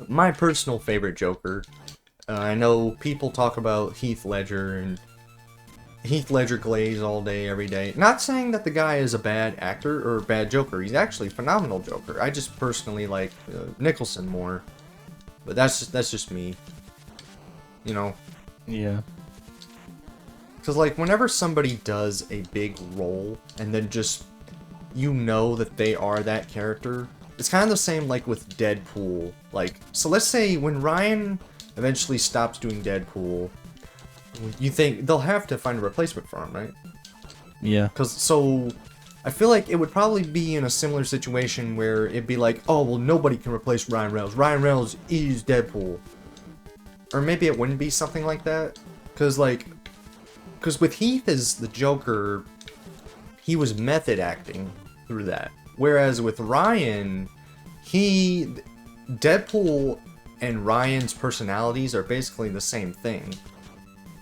my personal favorite Joker. I know people talk about Heath Ledger and Heath Ledger glaze all day, every day. Not saying that the guy is a bad actor or a bad Joker. He's actually a phenomenal Joker. I just personally like Nicholson more. But that's just me. You know? Yeah. Because, like, whenever somebody does a big role, and then just, you know that they are that character, it's kind of the same, like, with Deadpool. Like, so let's say when Ryan eventually stops doing Deadpool, you think they'll have to find a replacement for him, right? Yeah. Because, so, I feel like it would probably be in a similar situation where it'd be like, oh, well, nobody can replace Ryan Reynolds. Ryan Reynolds is Deadpool. Or maybe it wouldn't be something like that. Because with Heath as the Joker, he was method acting through that. Whereas with Ryan, Deadpool and Ryan's personalities are basically the same thing.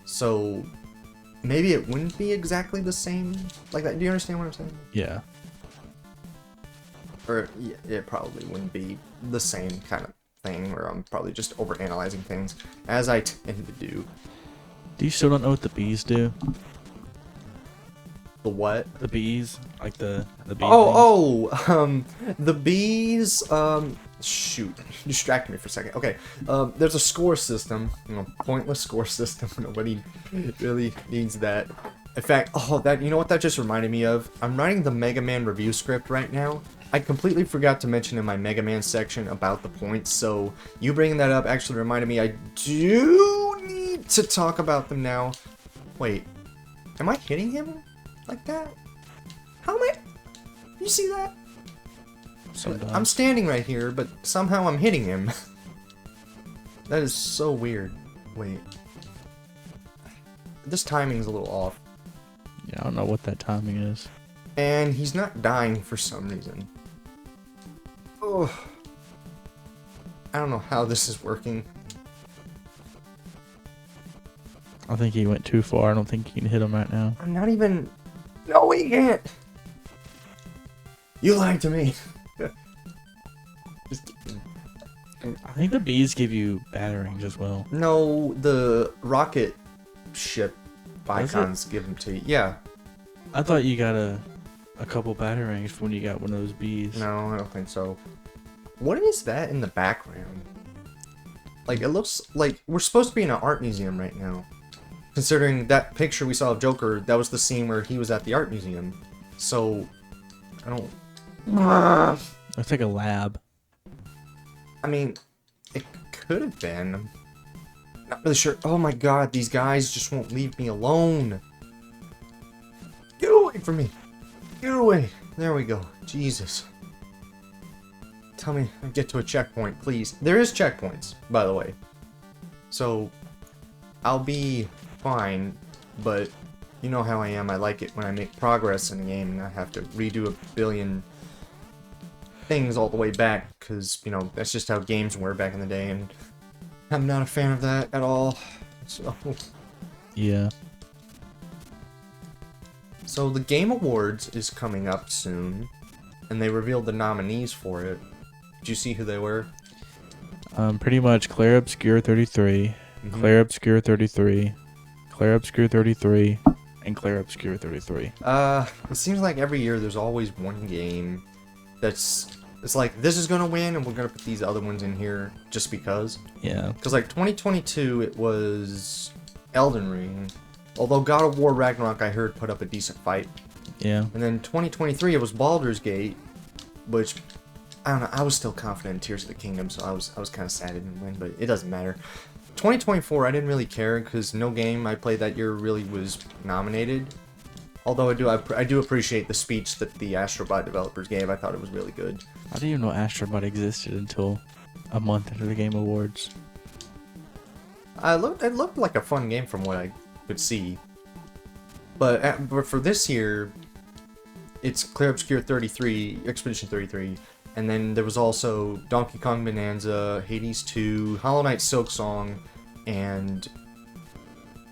So maybe it wouldn't be exactly the same like that. Do you understand what I'm saying? Yeah. Or yeah, it probably wouldn't be the same kind of thing, or I'm probably just overanalyzing things, as I tend to do. Do you still don't know what the bees do? The what? The bees? Like the bee things? The bees, shoot, distracted me for a second. Okay, there's a score system, pointless score system. Nobody really needs that. In fact, you know what that just reminded me of? I'm writing the Mega Man review script right now. I completely forgot to mention in my Mega Man section about the points, so you bringing that up actually reminded me I do need to talk about them now. Wait, am I hitting him like that? How am I? You see that? Sometimes. I'm standing right here, but somehow I'm hitting him. That is so weird. Wait. This timing's a little off. Yeah, I don't know what that timing is. And he's not dying for some reason. Oh. I don't know how this is working. I think he went too far. I don't think you can hit him right now. I'm not even... No, he can't! You lied to me! Just kidding. I think the bees give you batarangs as well. No, the rocket ship Does it? icons give them to you. Yeah. I thought you got a couple batarangs when you got one of those bees. No, I don't think so. What is that in the background? Like, it looks like we're supposed to be in an art museum right now. Considering that picture we saw of Joker, that was the scene where he was at the art museum. So, I don't... It's like a lab. I mean, it could have been. I'm not really sure. Oh my god, these guys just won't leave me alone. Get away from me. Get away. There we go. Jesus. Tell me I get to a checkpoint, please. There is checkpoints, by the way. So, I'll be fine, but you know how I am. I like it when I make progress in a game and I have to redo a billion things all the way back, because, you know, that's just how games were back in the day, and I'm not a fan of that at all. Yeah. So the Game Awards is coming up soon, and they revealed the nominees for it. Did you see who they were? Pretty much Claire Obscure 33, Claire Obscure 33, Claire Obscure 33, and Claire Obscure 33. It seems like every year there's always one game it's like, this is gonna win, and we're gonna put these other ones in here just because. Yeah. Because, like, 2022, it was Elden Ring. Although God of War Ragnarok, I heard, put up a decent fight. Yeah. And then 2023, it was Baldur's Gate, which, I don't know, I was still confident in Tears of the Kingdom, so I was kind of sad it didn't win, but it doesn't matter. 2024, I didn't really care, because no game I played that year really was nominated. Although I do appreciate the speech that the Astrobot developers gave. I thought it was really good. I didn't even know Astrobot existed until a month into the Game Awards. It looked like a fun game from what I could see. But for this year, it's Clear Obscure 33, Expedition 33, and then there was also Donkey Kong Bonanza, Hades 2, Hollow Knight Silksong, and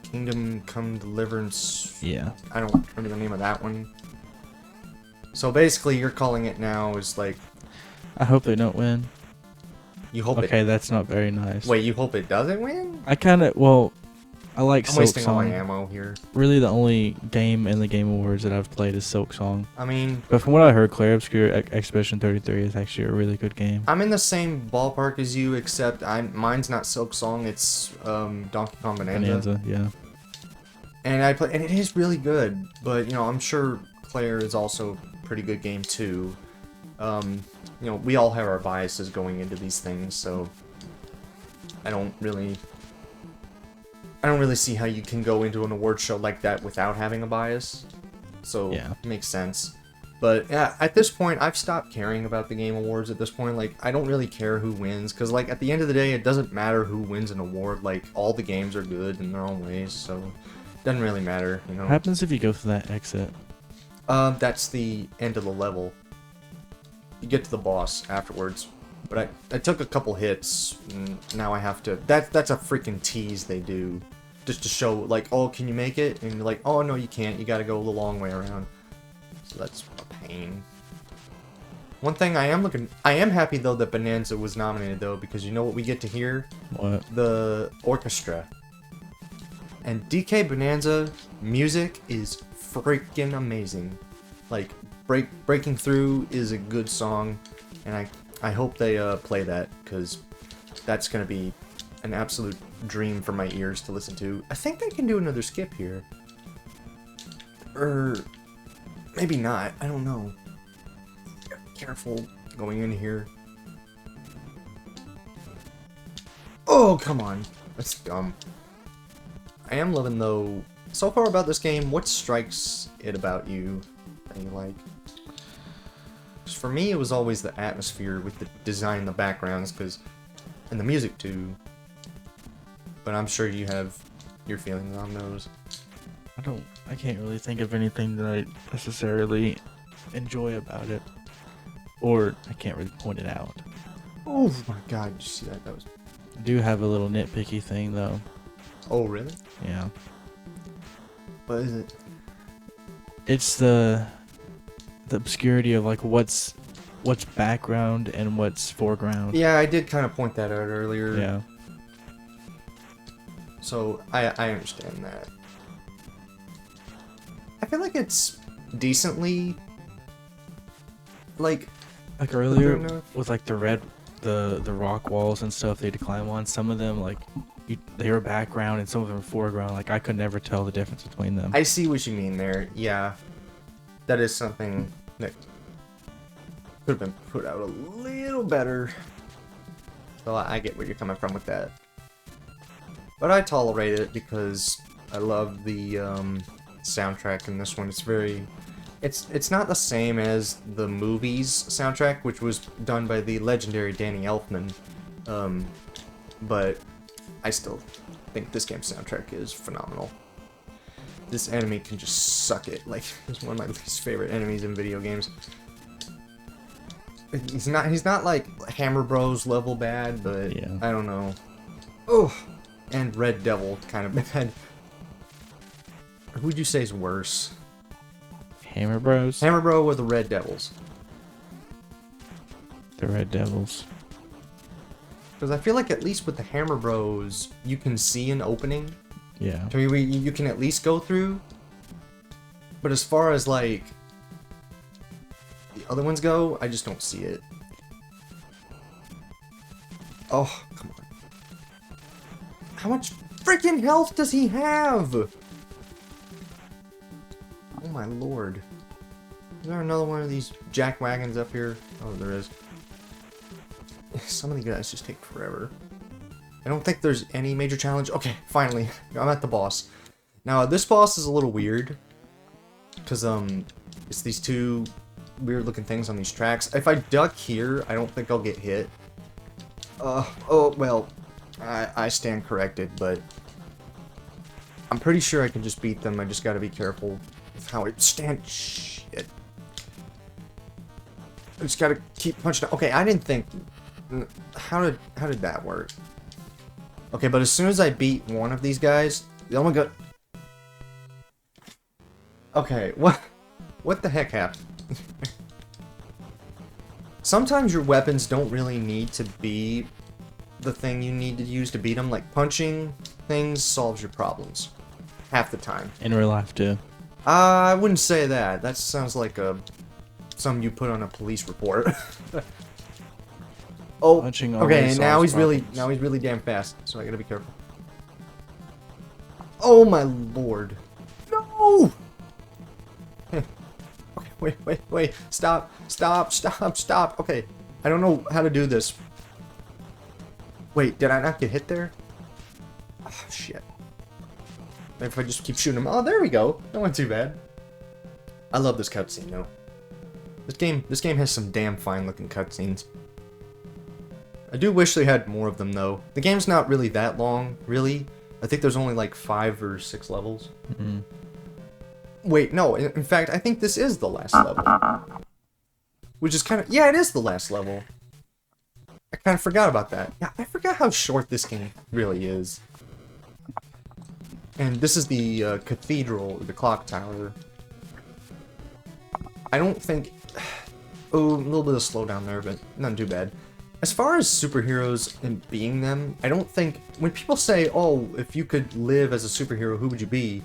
Kingdom Come Deliverance. Yeah. I don't remember the name of that one. So basically, you're calling it now is like... I hope they don't win. You hope Okay, it... that's not very nice. Wait, you hope it doesn't win? I kind of, well, I like I'm Silk wasting all my Song. ammo here. Really, the only game in the Game Awards that I've played is Silk Song. I mean... But from what I heard, Clair Obscur Expedition 33 is actually a really good game. I'm in the same ballpark as you, except mine's not Silk Song, it's Donkey Kong Bonanza. Yeah. And and it is really good, but you know, I'm sure Claire is also a pretty good game too. You know, we all have our biases going into these things, so I don't really see how you can go into an award show like that without having a bias. So Yeah. it makes sense. But yeah, at this point, I've stopped caring about the Game Awards at this point. Like, I don't really care who wins, because, like, at the end of the day, it doesn't matter who wins an award. Like, all the games are good in their own ways, so it doesn't really matter, you know. What happens if you go through that exit? That's the end of the level. You get to the boss afterwards. But I took a couple hits, and now I have to... That's a freaking tease they do. Just to show, like, oh, can you make it? And you're like, oh, no, you can't. You gotta go the long way around. So that's a pain. One thing I am happy, though, that Bonanza was nominated, though, because you know what we get to hear? What? The orchestra. And DK Bonanza music is freaking amazing. Like, Breaking Through is a good song, and I hope they play that, because that's going to be an absolute dream for my ears to listen to. I think they can do another skip here. Or maybe not. I don't know. Careful going in here. Oh, come on. That's dumb. I am loving, though, so far about this game, what strikes it about you that you like? For me, it was always the atmosphere with the design, the backgrounds, and the music too. But I'm sure you have your feelings on those. I can't really think of anything that I necessarily enjoy about it. Or I can't really point it out. Oh my god, did you see that? That was... I do have a little nitpicky thing though. Oh, really? Yeah. What is it? It's the obscurity of like what's background and what's foreground. Yeah, I did kind of point that out earlier. Yeah. So I understand that. I feel like it's decently like earlier enough. with like the rock walls and stuff they had to climb on. Some of them like they were background and some of them were foreground. Like I could never tell the difference between them. I see what you mean there. Yeah, that is something that could have been put out a little better. So I get where you're coming from with that. But I tolerate it because I love the soundtrack in this one. It's very... It's not the same as the movie's soundtrack, which was done by the legendary Danny Elfman. But I still think this game's soundtrack is phenomenal. This enemy can just suck it. Like, he's one of my least favorite enemies in video games. He's not like Hammer Bros level bad, but yeah. I don't know. Oh, and Red Devil kind of bad. Who'd you say is worse? Hammer Bros? Hammer Bro or the Red Devils? The Red Devils. Because I feel like at least with the Hammer Bros, you can see an opening. Yeah. To where you can at least go through. But as far as like the other ones go, I just don't see it. Oh, come on. How much freaking health does he have? Oh my lord. Is there another one of these jack wagons up here? Oh, there is. Some of the guys just take forever. I don't think there's any major challenge. Okay, finally. I'm at the boss. Now, this boss is a little weird. Because, it's these two weird looking things on these tracks. If I duck here, I don't think I'll get hit. Oh, well, I stand corrected, but I'm pretty sure I can just beat them. I just gotta be careful with how I stand. Shit. I just gotta keep punching. Okay, I didn't think. How did that work? Okay, but as soon as I beat one of these guys, oh my god. Okay, what the heck happened? sometimes your weapons don't really need to be the thing you need to use to beat them. Like punching things solves your problems half the time. In real life too. I wouldn't say that. That sounds like something you put on a police report. Oh, Punching okay. always Now solves he's really damn fast. So I gotta be careful. Oh my lord! No! Okay, wait! Stop! Okay, I don't know how to do this. Wait, did I not get hit there? Oh, shit. Maybe if I just keep shooting him. Oh, there we go. That went too bad. I love this cutscene though. This game has some damn fine looking cutscenes. I do wish they had more of them though. The game's not really that long, really. I think there's only like 5 or 6 levels. Mm-hmm. Wait, no. In fact, I think this is the last level. Which is kind of... Yeah, it is the last level. I kind of forgot about that. Yeah, I forgot how short this game really is. And this is the cathedral, the clock tower. I don't think... Oh, a little bit of slowdown there, but not too bad. As far as superheroes and being them, I don't think... When people say, oh, if you could live as a superhero, who would you be?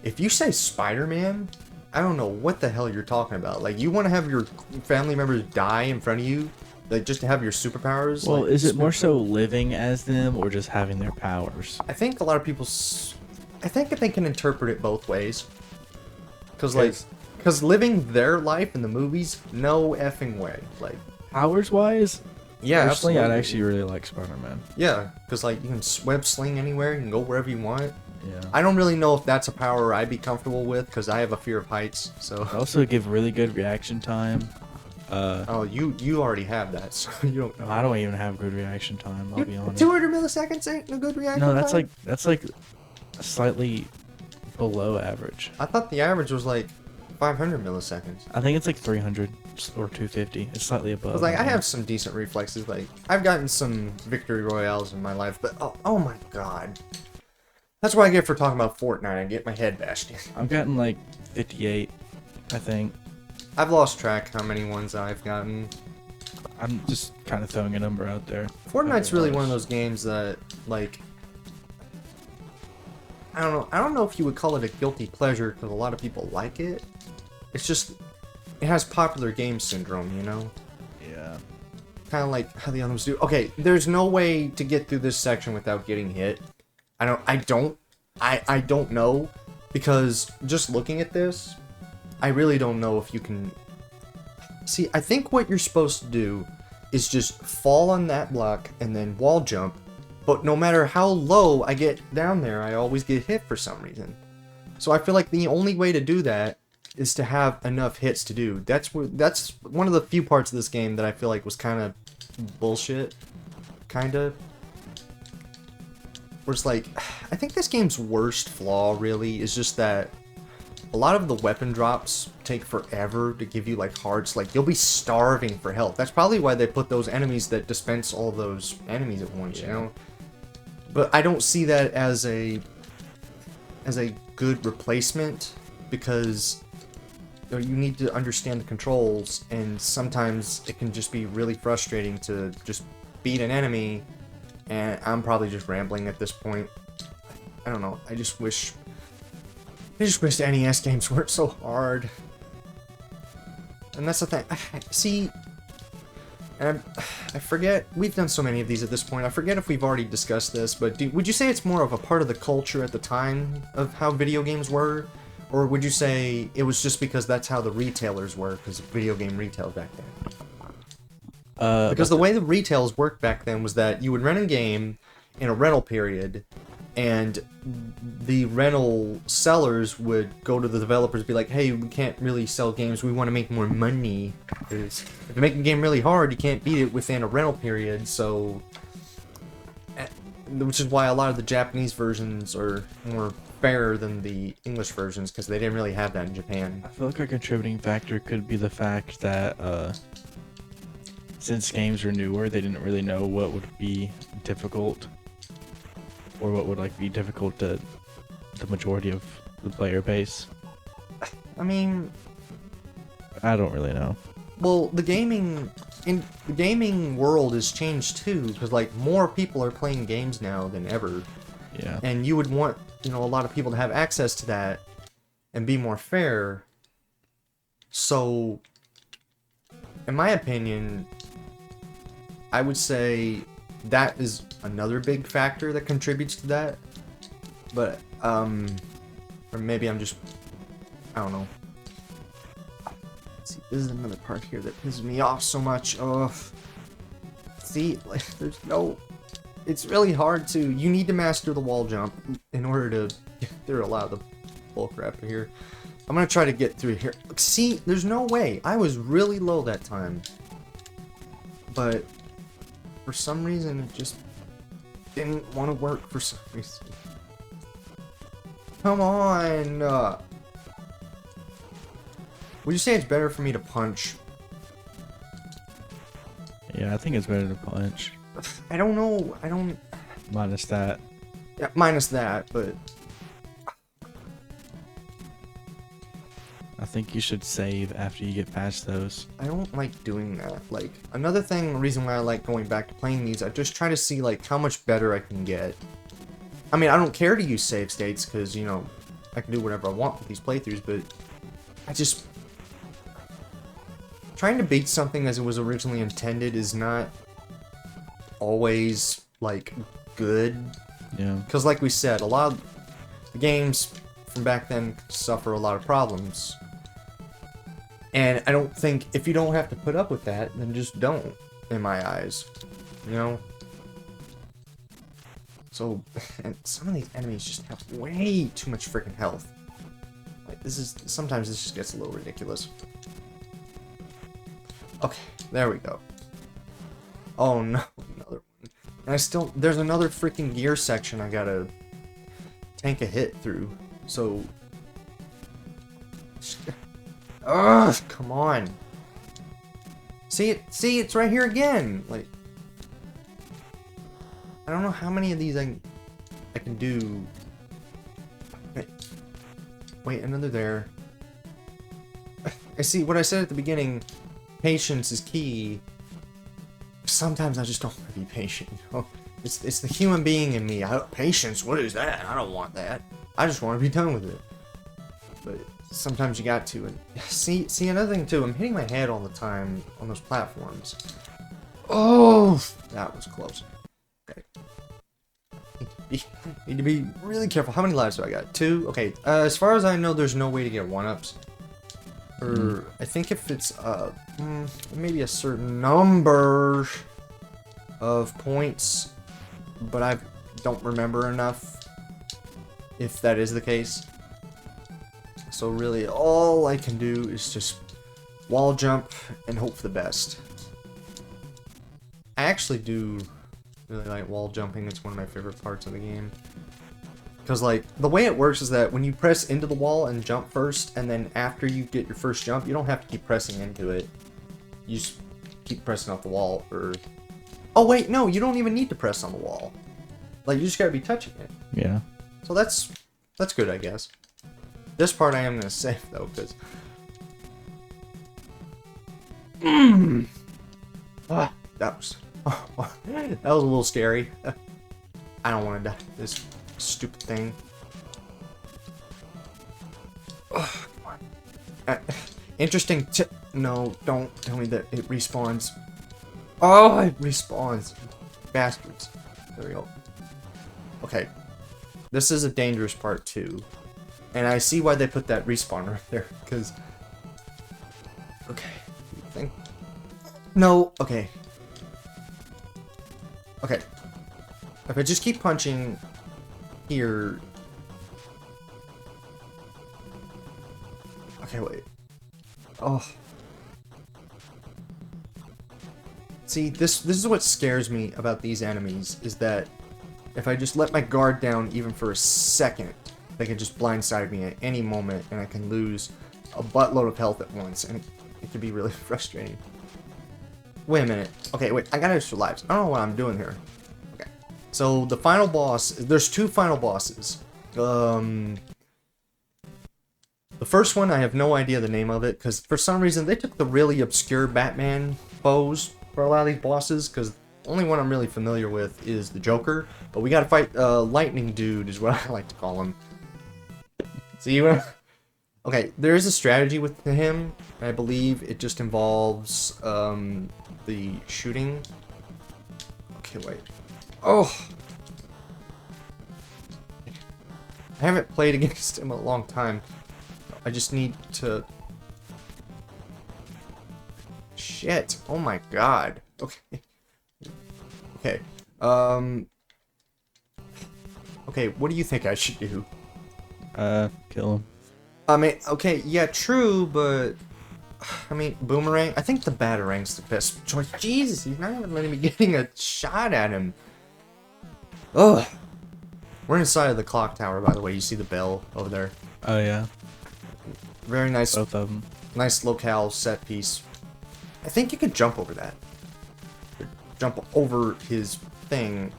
If you say Spider-Man, I don't know what the hell you're talking about. Like, you want to have your family members die in front of you? Like, just to have your superpowers? Well, like, is it more so living as them or just having their powers? I think a lot of people... I think they can interpret it both ways. Because, like... Because living their life in the movies, no effing way. Like... Powers-wise? Yeah, personally, absolutely. I'd actually really like Spider-Man. Yeah, because, like, you can web sling anywhere, you can go wherever you want. Yeah. I don't really know if that's a power I'd be comfortable with, because I have a fear of heights, so... I also give really good reaction time. Oh, you already have that, so you don't know. I don't even have good reaction time, I'll be honest. 200 milliseconds ain't no good reaction No, that's time? like slightly below average. I thought the average was like 500 milliseconds. I think it's like 300 or 250. It's slightly above. I was like, I have some decent reflexes. Like, I've gotten some victory royales in my life, but oh my god. That's what I get for talking about Fortnite. I get my head bashed in. I've gotten like 58, I think. I've lost track how many ones I've gotten. I'm just kind of throwing a number out there. Fortnite's really one of those games that, like, I don't know if you would call it a guilty pleasure, because a lot of people like it. It's just, it has popular game syndrome, you know? Yeah. Kind of like how the others do. Okay, there's no way to get through this section without getting hit. I don't know, because just looking at this, I really don't know if you can... See, I think what you're supposed to do is just fall on that block and then wall jump, but no matter how low I get down there, I always get hit for some reason. So I feel like the only way to do that is to have enough hits to do. That's one of the few parts of this game that I feel like was kind of bullshit. Kinda. Where it's like, I think this game's worst flaw, really, is just that a lot of the weapon drops take forever to give you, like, hearts. Like, you'll be starving for health. That's probably why they put those enemies that dispense all those enemies at once, you know? But I don't see that as a good replacement, because you need to understand the controls, and sometimes it can just be really frustrating to just beat an enemy, and I'm probably just rambling at this point. I don't know, I just wish the NES games weren't so hard. And that's the thing. See, and I forget, we've done so many of these at this point, I forget if we've already discussed this, but would you say it's more of a part of the culture at the time of how video games were? Or would you say it was just because that's how the retailers were, because video game retail back then? Because the way the retails worked back then was that you would rent a game in a rental period, and the rental sellers would go to the developers and be like, hey, we can't really sell games, we want to make more money. Because if you make a game really hard, you can't beat it within a rental period, so... Which is why a lot of the Japanese versions are more fairer than the English versions, because they didn't really have that in Japan. I feel like a contributing factor could be the fact that since games were newer, they didn't really know what would be difficult, or what would like be difficult to the majority of the player base. I mean, I don't really know. well, the gaming in the gaming world has changed too, because like more people are playing games now than ever. Yeah. And you would want, you know, a lot of people to have access to that and be more fair. So, in my opinion, I would say that is another big factor that contributes to that. But, or maybe I'm just, I don't know. See, this is another part here that pisses me off so much. Ugh. See, like, there's no... It's really hard to... You need to master the wall jump in order to get through a lot of the bullcrap here. I'm gonna try to get through here. See, there's no way. I was really low that time. But for some reason, it just didn't want to work for some reason. Come on! Would you say it's better for me to punch? Yeah, I think it's better to punch. I don't know. I don't... Minus that. Yeah, minus that, but... I think you should save after you get past those. I don't like doing that. Like, another thing, reason why I like going back to playing these, I just try to see, like, how much better I can get. I mean, I don't care to use save states, because, you know, I can do whatever I want with these playthroughs, but I just... Trying to beat something as it was originally intended is not always, like, good. Yeah. Because, like we said, a lot of the games from back then suffer a lot of problems. And I don't think, if you don't have to put up with that, then just don't, in my eyes. You know? So, and some of these enemies just have way too much freaking health. Like, sometimes this just gets a little ridiculous. Okay, there we go. Oh no, another one. And there's another freaking gear section I gotta tank a hit through. So... Ugh, come on. See, it's right here again. Like, I don't know how many of these I can do. Wait, another there. I see what I said at the beginning. Patience is key. Sometimes I just don't want to be patient, you know? It's the human being in me. Patience? What is that? I don't want that. I just want to be done with it. But sometimes you got to. And see another thing too. I'm hitting my head all the time on those platforms. Oh, that was close. Okay. Need to be really careful. How many lives do I got? 2? Okay. As far as I know, there's no way to get 1-ups. Or I think if it's maybe a certain number of points, but I don't remember enough if that is the case. So really all I can do is just wall jump and hope for the best. I actually do really like wall jumping. It's one of my favorite parts of the game. Because, like, the way it works is that when you press into the wall and jump first, and then after you get your first jump, you don't have to keep pressing into it. You just keep pressing off the wall, or... Oh, wait, no, you don't even need to press on the wall. Like, you just gotta be touching it. Yeah. So that's good, I guess. This part I am gonna save, though, because... that was a little scary. I don't want to die. This stupid thing. Oh, come on. Interesting tip. No, don't tell me that it respawns. Oh, it respawns. Bastards. There we go. Okay. This is a dangerous part too. And I see why they put that respawn right there. Because... Okay. No. Okay. Okay. If I just keep punching here... Okay, wait. Oh. See, this is what scares me about these enemies, is that if I just let my guard down even for a second, they can just blindside me at any moment, and I can lose a buttload of health at once, and it can be really frustrating. Wait a minute. Okay, wait, I got extra lives. I don't know what I'm doing here. Okay. So, the final boss... There's 2 final bosses. The first one, I have no idea the name of it, because for some reason, they took the really obscure Batman foes for a lot of these bosses, because the only one I'm really familiar with is the Joker. But we gotta fight Lightning Dude, is what I like to call him. See, okay, there is a strategy with him. I believe it just involves the shooting. Okay, wait. Oh! I haven't played against him in a long time. I just need to... Shit. Oh my god. Okay. Okay. Okay, what do you think I should do? Kill him. I mean, okay, yeah, true, but... I mean, Boomerang? I think the Batarang's the best choice. Jesus, he's not even letting me getting a shot at him. Ugh. We're inside of the clock tower, by the way. You see the bell over there. Oh, yeah. Very nice. Both of them. Nice locale set piece. I think you could jump over that. Jump over his thing.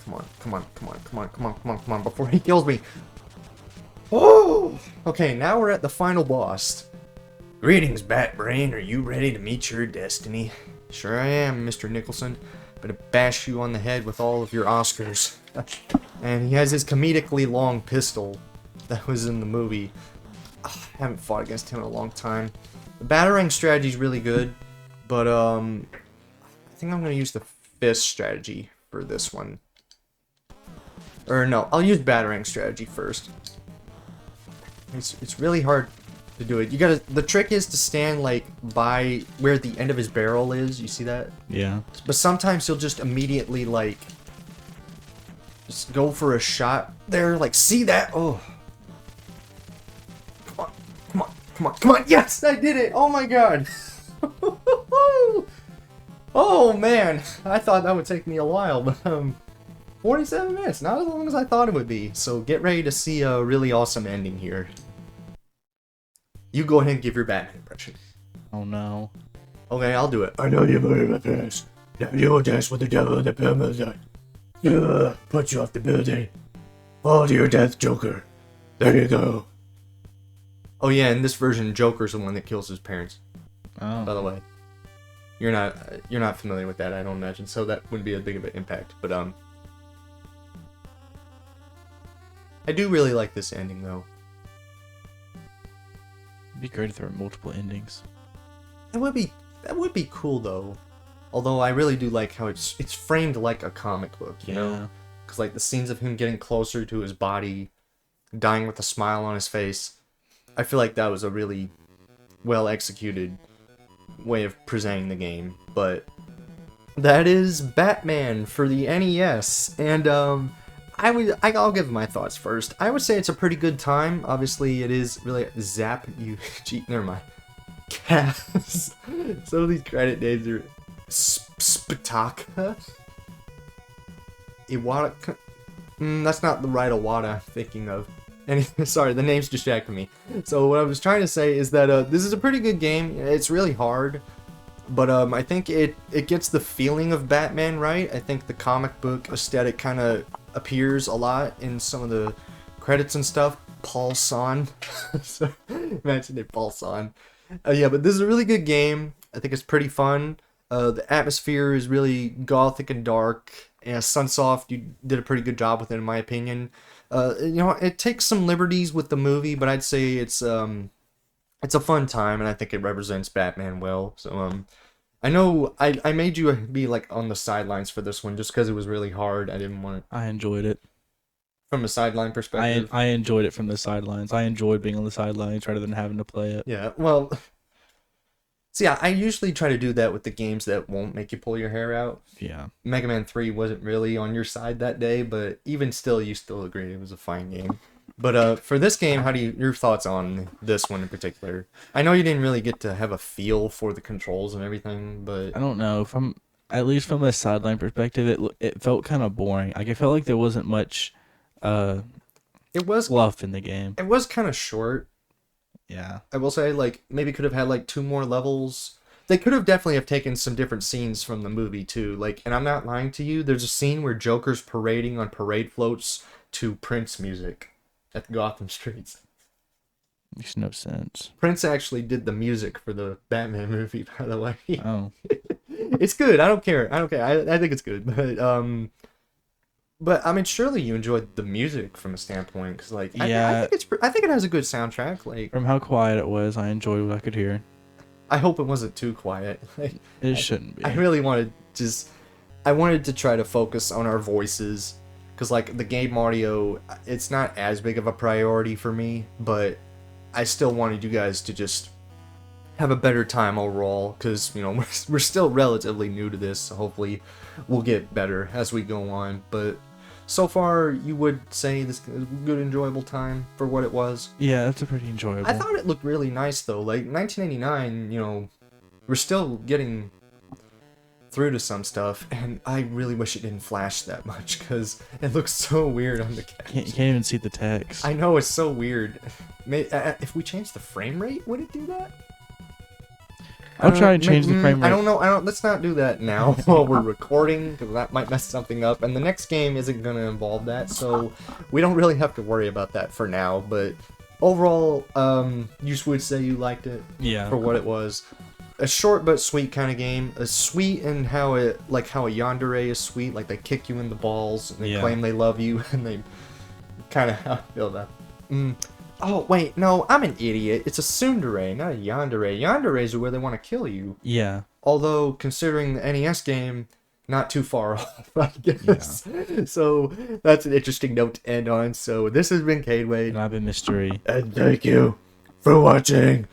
Come on, come on, come on, come on, come on, come on, come on, before he kills me. Oh! Okay, now we're at the final boss. Greetings, Batbrain. Are you ready to meet your destiny? Sure I am, Mr. Nicholson. Gonna bash you on the head with all of your Oscars. And he has his comedically long pistol that was in the movie. I haven't fought against him in a long time. The Batarang strategy is really good, but I think I'm gonna use the fist strategy for this one. Or no, I'll use Batarang strategy first. It's really hard to do it. You gotta. The trick is to stand like by where the end of his barrel is. You see that? Yeah. But sometimes he'll just immediately like just go for a shot there. Like, see that? Oh. Come on, come on, come on, come on! Yes, I did it! Oh my god! Oh man, I thought that would take me a while, but 47 minutes, not as long as I thought it would be. So get ready to see a really awesome ending here. You go ahead and give your Batman impression. Oh no. Okay, I'll do it. I know you believe my past. Now you will dance with the devil in the pyramid. Put you off the building. Fall to your death, Joker. There you go. Oh yeah, in this version, Joker's the one that kills his parents. Oh. By the way, you're not familiar with that, I don't imagine. So that wouldn't be a big of an impact. But I do really like this ending though. It'd be great if there were multiple endings. That would be cool though. Although I really do like how it's framed like a comic book, you know? Because like the scenes of him getting closer to his body, dying with a smile on his face, I feel like that was a really well executed way of presenting the game. But that is Batman for the NES, and I'll give my thoughts first. I would say it's a pretty good time. Obviously, it is really zap you. Never mind. Cass. Some of these credit names are Spataka. Iwata. That's not the right Iwata I'm thinking of. Anyway, sorry, the names distracted me. So what I was trying to say is that this is a pretty good game. It's really hard, but I think it gets the feeling of Batman right. I think the comic book aesthetic kind of appears a lot in some of the credits and stuff. Paul Son. So, imagine it, Paul Son. Yeah, but this is a really good game. I think it's pretty fun. The atmosphere is really gothic and dark. And Sunsoft, you did a pretty good job with it, in my opinion. You know, it takes some liberties with the movie, but I'd say it's a fun time, and I think it represents Batman well. So I know I made you be like on the sidelines for this one just because it was really hard. I didn't want it. I enjoyed it. From a sideline perspective? I enjoyed it from the sidelines. I enjoyed being on the sidelines rather than having to play it. Yeah, well, see, I usually try to do that with the games that won't make you pull your hair out. Yeah. Mega Man 3 wasn't really on your side that day, but even still, you still agreed it was a fine game. But for this game, your thoughts on this one in particular? I know you didn't really get to have a feel for the controls and everything, but I don't know. At least from a sideline perspective, it felt kind of boring. Like, I felt like there wasn't much it was fluff in the game. It was kind of short. Yeah. I will say, like, maybe could have had like 2 more levels. They could have definitely have taken some different scenes from the movie too. Like, and I'm not lying to you, there's a scene where Joker's parading on parade floats to Prince music at the Gotham streets. Makes no sense. Prince actually did the music for the Batman movie, by the way. Oh. It's good. I don't care. I think it's good. But I mean, surely you enjoyed the music from a standpoint, because like Yeah. I think it has a good soundtrack. Like From how quiet it was, I enjoyed what I could hear. I hope it wasn't too quiet. Like, It shouldn't be. I really wanted I wanted to try to focus on our voices, because like the game audio, it's not as big of a priority for me, but I still wanted you guys to just have a better time overall, because you know we're still relatively new to this, so hopefully we'll get better as we go on. But so far, you would say this is a good, enjoyable time for what it was. Yeah, that's a pretty enjoyable. I thought it looked really nice though. Like 1989, you know, we're still getting through to some stuff, and I really wish it didn't flash that much, because it looks so weird on the couch. You can't even see the text. I know, it's so weird. If we change the frame rate, would it do that? I'll try and change the frame rate. I don't know. Let's not do that now while we're recording, because that might mess something up. And the next game isn't going to involve that, so we don't really have to worry about that for now. But overall, you would say you liked it for what it was. A short but sweet kind of game. A sweet in how a yandere is sweet. Like they kick you in the balls and they claim they love you, and they kind of how I feel that. Oh, wait, no, I'm an idiot. It's a tsundere, not a yandere. Yanderes are where they want to kill you. Yeah. Although, considering the NES game, not too far off, I guess. Yeah. So, that's an interesting note to end on. So, this has been Cadeway. And I've been Mystery. And thank you for watching.